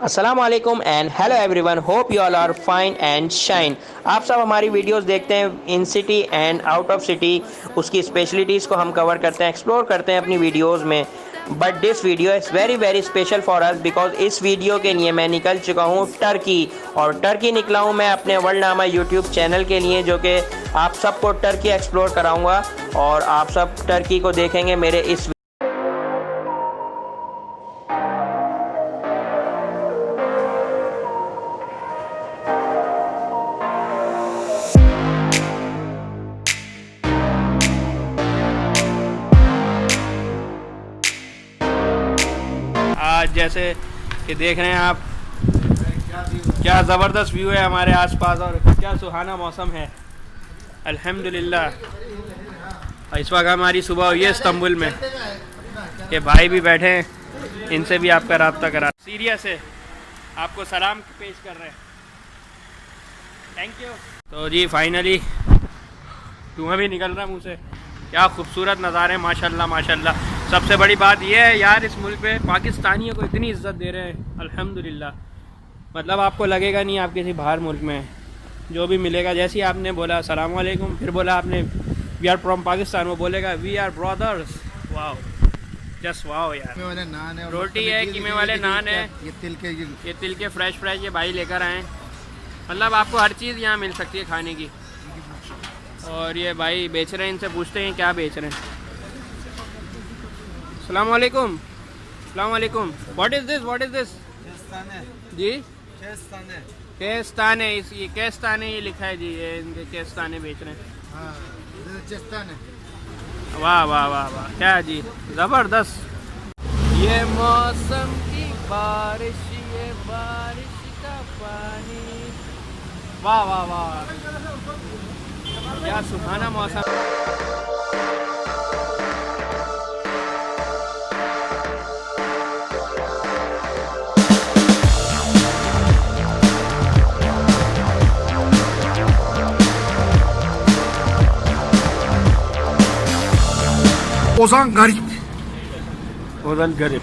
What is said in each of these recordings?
अस्सलाम वालेकुम and hello everyone, hope you all are fine and shine. आप सब हमारी वीडियोस देखते हैं in city and out of city, उसकी स्पेशलिटीज़ को हम कवर करते हैं, एक्सप्लोर करते हैं अपनी वीडियोस में। But this video is very very special for us because इस वीडियो के लिए मैं निकल चुका हूँ टर्की। और टर्की निकला हूँ मैं अपने वर्ल्डनामा यूट्यूब चैनल के लिए, जो कि आप सबको टर्की एक्सप्लोर कराऊँगा और आप सब टर्की को देखेंगे मेरे इस। आज जैसे कि देख रहे हैं आप, क्या ज़बरदस्त व्यू है हमारे आसपास और क्या सुहाना मौसम है अल्हम्दुलिल्लाह। इस वक्त हमारी सुबह हुई है इस्तांबुल में। ये भाई भी बैठे हैं, इनसे भी आपका रब्ता करा। सीरिया से आपको सलाम पेश कर रहे हैं, थैंक यू। तो जी फाइनली धुआं भी निकल रहा है मुँह से। क्या खूबसूरत नज़ारे, माशाल्लाह माशाल्लाह। सबसे बड़ी बात यह है यार, इस मुल्क पे पाकिस्तानियों को इतनी इज्जत दे रहे हैं अल्हम्दुलिल्लाह। मतलब आपको लगेगा नहीं आप किसी बाहर मुल्क में हैं। जो भी मिलेगा, जैसे ही आपने बोला अस्सलाम वालेकुम, फिर बोला आपने वी आर फ्रॉम पाकिस्तान, वो बोलेगा we are brothers. Wow, just wow यार। नान है, रोटी है, कीमे वाले नान है, ये तिल के फ्रेश फ्रेश ये भाई लेकर आए। मतलब आपको हर चीज़ यहाँ मिल सकती है खाने की। और ये भाई बेच रहे हैं, इनसे पूछते हैं क्या बेच रहे हैं। अस्सलाम वालेकुम, अस्सलाम वालेकुम। What is this, what is this? जी केस्ताने, इस ये केस्ताने ये लिखा है जी, ये इनके केस्ताने बेच रहे हैं। वाह वाह वाह वाह, क्या जी ज़बरदस्त। ये मौसम की बारिश, ये बारिश का पानी, वाह वाह वाह, क्या सुहाना मौसम। Ozan Garip. Ozan Garip.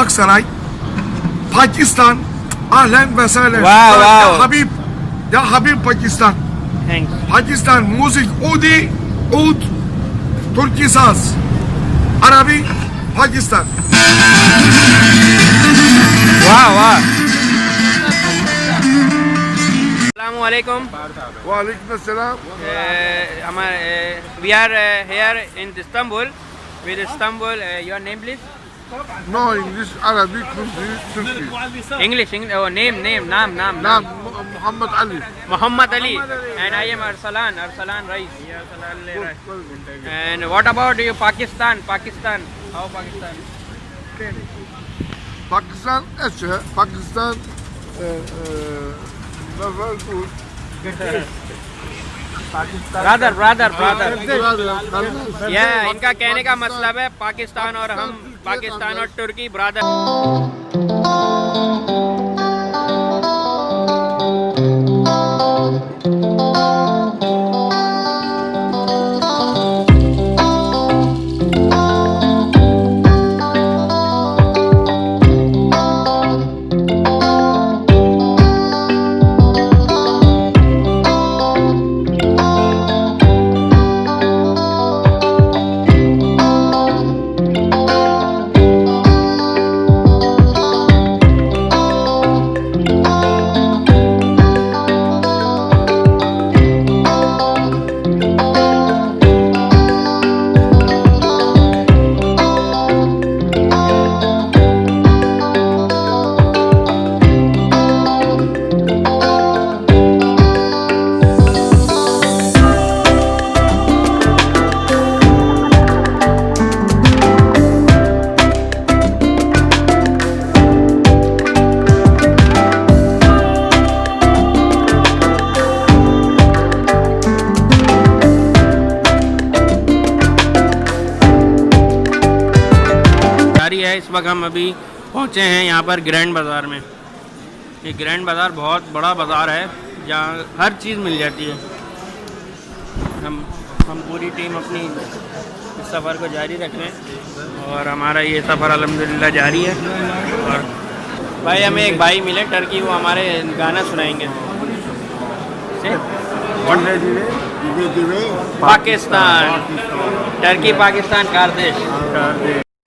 Aksaray. Pakistan. Ahlen ve sahlen. Wow, wow. Ya Habib. Ya Habib Pakistan. Thanks. Pakistan müzik Udi Ud Türkçe saz. Arabi Pakistan. वाह वाह। अस्सलामु अलैकुम। Aleyküm selam. हमारे we are here in Istanbul with Istanbul. Your name please? No English, Arabic, Turkey. English. Oh, name naam. Nam Muhammed Ali. Muhammad Ali. And I am Arsalan Rais. And what about you? Pakistan. How Pakistan? Pakistan eşe. Pakistan brother brother. ये इनका कहने का मतलब है पाकिस्तान और हम, पाकिस्तान और तुर्की brother. इस वक्त हम अभी पहुँचे हैं यहाँ पर ग्रैंड बाज़ार में। ये ग्रैंड बाज़ार बहुत बड़ा बाज़ार है जहाँ हर चीज़ मिल जाती है। हम पूरी टीम अपनी इस सफ़र को जारी रख रहे हैं। और हमारा ये सफ़र अल्हम्दुलिल्लाह जारी है। और भाई हमें एक भाई मिले टर्की, वो हमारे गाना सुनाएंगे। पाकिस्तान, टर्की पाकिस्तान कारदेश।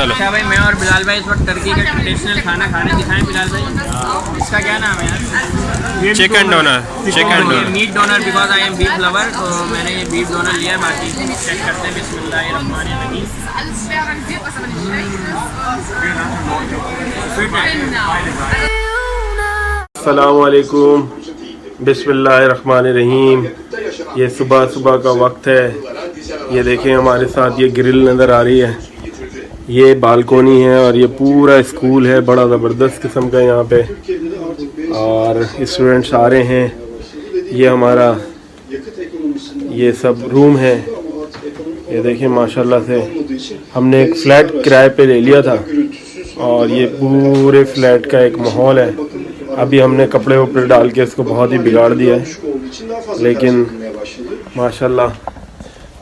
अच्छा भाई, मैं और बिलाल भाई इस वक्त टर्की का ट्रेडिशनल खाना खाने दिखाएं। बिलाल भाई, इसका क्या नाम है यार? Chicken doner. Chicken doner, meat doner, because I am beef lover, तो मैंने ये बीफ डोनर लिया है। बाकी चेक करते हैं। बिस्मिल्लाहिर्रहमानिर्रहीम। Alles schwer organisiert, was aber nicht schlecht ist. अस्सलामुअलैकुम, बिस्मिल्लाहिर्रहमानिर्रहीम। ये सुबह सुबह का वक्त है। ये देखें हमारे साथ ये ग्रिल नज़र आ रही है, ये बालकोनी है और ये पूरा स्कूल है। बड़ा ज़बरदस्त किस्म का यहाँ पे, और स्टूडेंट्स आ रहे हैं। ये हमारा ये सब रूम है। ये देखें माशाल्लाह से हमने एक फ़्लैट किराए पे ले लिया था और ये पूरे फ्लैट का एक माहौल है। अभी हमने कपड़े वपड़े डाल के इसको बहुत ही बिगाड़ दिया है, लेकिन माशाल्लाह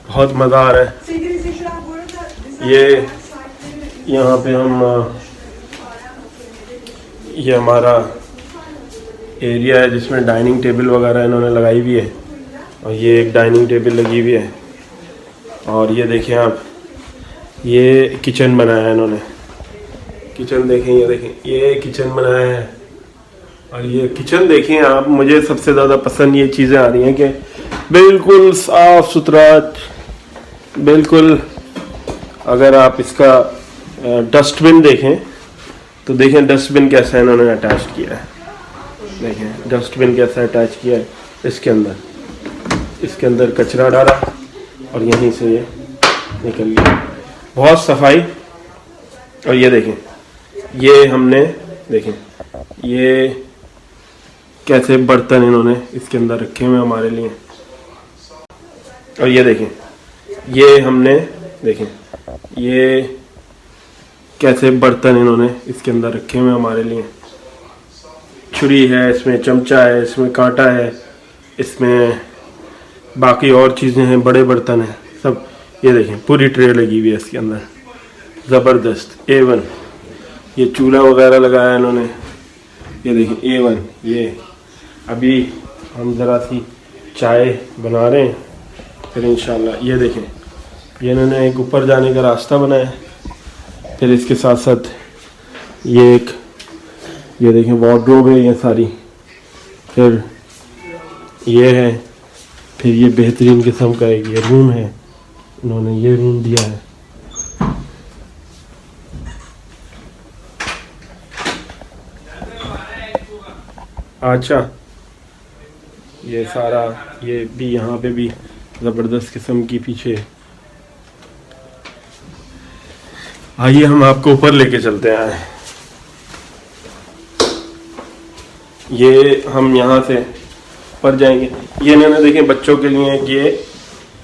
बहुत मज़ा आ रहा है। ये यहाँ पे हम ये हमारा एरिया है जिसमें डाइनिंग टेबल वगैरह इन्होंने लगाई हुई है, और ये एक डाइनिंग टेबल लगी हुई है। और ये देखें आप, ये किचन बनाया है इन्होंने। किचन देखें, ये देखें, ये किचन बनाया है। और ये किचन देखें आप, मुझे सबसे ज़्यादा पसंद ये चीज़ें आ रही हैं कि बिल्कुल साफ़ सुथरा, बिल्कुल। अगर आप इसका डस्टबिन देखें तो देखें डस्टबिन कैसा इन्होंने अटैच किया है। देखें डस्टबिन कैसा अटैच किया है। इसके अंदर कचरा डाला और यहीं से ये निकल गया। बहुत सफाई। और ये देखें, ये हमने देखें ये कैसे बर्तन इन्होंने इसके अंदर रखे हुए हमारे लिए। और ये देखें, ये हमने देखें ये कैसे बर्तन इन्होंने इसके अंदर रखे हुए हमारे लिए। छुरी है, इसमें चमचा है, इसमें कांटा है, इसमें बाकी और चीज़ें हैं, बड़े बर्तन हैं सब। ये देखें पूरी ट्रे लगी हुई है इसके अंदर, ज़बरदस्त A1। ये चूल्हा वगैरह लगाया है इन्होंने। ये देखें A1। ये अभी हम ज़रा सी चाय बना रहे हैं, फिर इंशाल्लाह। ये देखें, ये इन्होंने एक ऊपर जाने का रास्ता बनाया है। फिर इसके साथ साथ ये देखें वार्डरोब है ये सारी। फिर ये है, फिर ये बेहतरीन किस्म का एक ये रूम है, इन्होंने ये रूम दिया है। अच्छा, ये सारा ये भी यहाँ पे भी ज़बरदस्त किस्म की पीछे। आइए हम आपको ऊपर लेके चलते हैं। ये हम यहाँ से ऊपर जाएंगे। ये इन्होंने देखें बच्चों के लिए, ये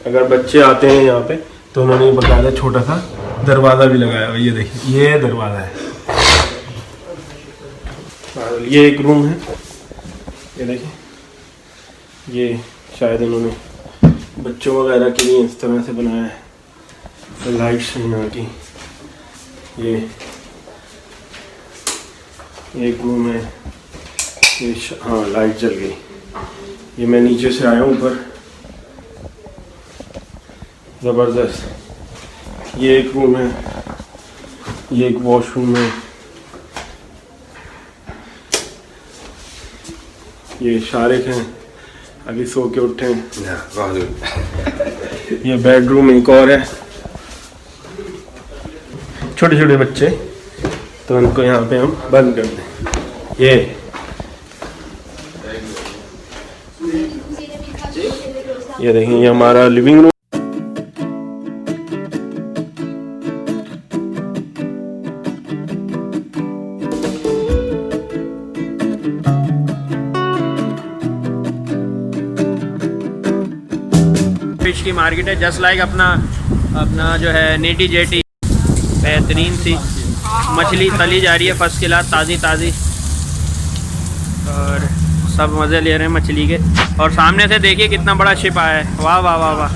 अगर बच्चे आते हैं यहाँ पे तो उन्होंने बकायदा छोटा सा दरवाज़ा भी लगाया हुआ। ये देखिए, ये दरवाज़ा है। ये एक रूम है, ये देखिए, ये शायद इन्होंने बच्चों वगैरह के लिए इस तरह से बनाया है। तो लाइट्स हैं यहाँ की। ये एक रूम है। ये हाँ, लाइट जल गई। ये मैं नीचे से आया हूँ ऊपर, ज़बरदस्त। ये एक रूम है, ये एक वॉशरूम है। ये शारिक हैं, अभी सो के उठे हैं। ये बेडरूम एक और है। छोटे छोटे बच्चे, तो उनको यहाँ पे हम बंद कर दें। ये देखें, ये हमारा लिविंग रूम। फिश की मार्केट है, जस्ट लाइक अपना जो है नेटी जेटी। बेहतरीन सी मछली तली जा रही है फर्स्ट क्लास, ताज़ी और सब मज़े ले रहे हैं मछली के। और सामने से देखिए कितना बड़ा शिप आया है। वाह वाह वाह वाह।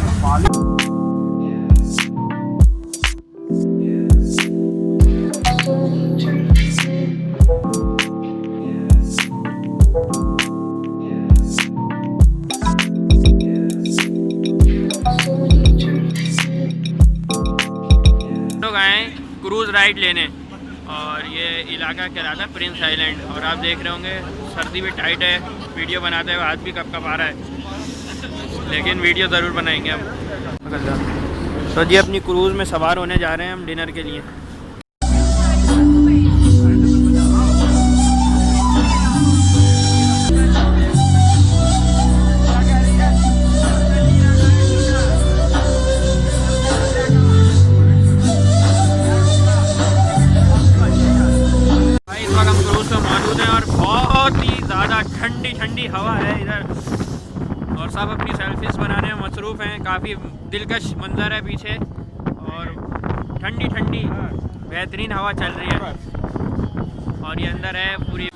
राइड लेने। और ये इलाका कहलाता है प्रिंस आइलैंड। और आप देख रहे होंगे सर्दी भी टाइट है, वीडियो बनाते हुए हाथ भी कप आ रहा है, लेकिन वीडियो ज़रूर बनाएंगे हम। तो जी अपनी क्रूज़ में सवार होने जा रहे हैं हम डिनर के लिए। ठंडी ठंडी हवा है इधर और सब अपनी सेल्फीज बनाने में मसरूफ़ हैं। काफ़ी दिलकश मंजर है पीछे और ठंडी ठंडी बेहतरीन हवा चल रही है। और ये अंदर है पूरी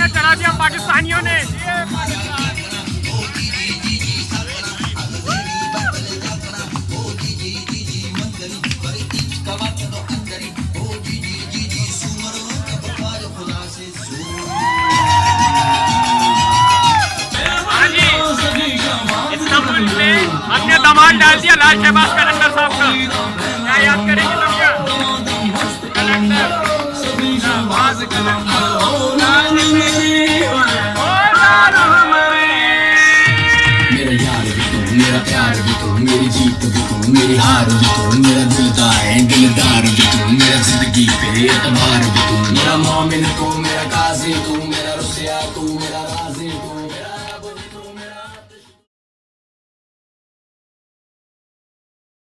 चला दिया पाकिस्तानियों ने। इस्तांबुल में हमने धमाल डाल दिया लाल शहबाज कलंदर साहब का। क्या याद करेंगे तुम? क्या कलंदर मेरा प्यार भी तू, मेरी जीत भी तू, मेरी हार भी तू, मेरा दिलदार भी तू, मेरा जिंदगी पे एतबार भी तू, मेरा मोमिन तू, मेरा काजी तू, मेरा रुखिया तू, मेरा राज